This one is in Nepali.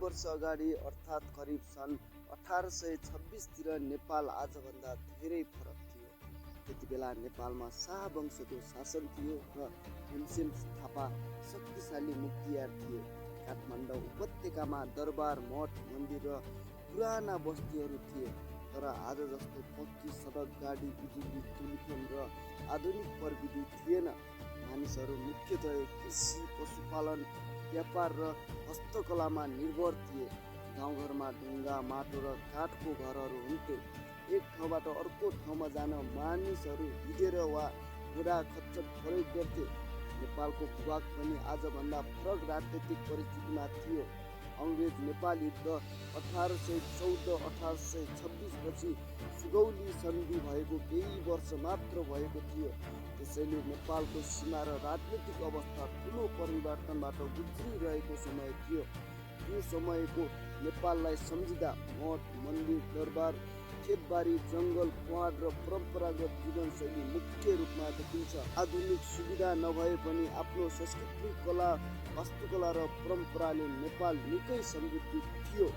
वर्ष अगाडि अर्थात् करिब सन् 1826 तिर नेपाल आजभन्दा धेरै फरक थियो। त्यतिबेला नेपालमा शाह वंशको शासन थियो र भीमसेन थापा शक्तिशाली मुक्तियार थिए। काठमाडौँ उपत्यकामा दरबार, मठ, मन्दिर र पुराना बस्तीहरू थिए, तर आज जस्तो पक्की सडक, गाडी, बिजुली, टेलिफोन र आधुनिक प्रविधि थिएन। मानिसहरू मुख्यतः कृषि, पशुपालन, व्यापार र हस्तकलामा निर्भर थिए। गाउँघरमा ढुङ्गा, माटो र काठको घरहरू हुन्थे। एक ठाउँबाट अर्को ठाउँमा जान मानिसहरू हिँडेर वा घोडा खच्चड प्रयोग गर्थे। नेपालको भूभाग पनि आजभन्दा फरक राजनैतिक परिस्थितिमा थियो। अङ्ग्रेज नेपाल युद्ध 1814-1826 पछि सुगौली सन्धि भएको केही वर्ष मात्र भएको थियो। त्यसैले नेपालको सीमा र राजनैतिक अवस्था ठुलो परिवर्तनबाट गुज्रिरहेको समय थियो। यो समयको नेपाललाई सम्झिँदा मठ, मन्दिर, दरबार, खेतबारी, जङ्गल, पहाड र परम्परागत जीवनशैली मुख्य रूपमा देखिन्छ। आधुनिक सुविधा नभए पनि आफ्नो संस्कृति, कला, वास्तुकला र परम्पराले नेपाल निकै समृद्ध थियो।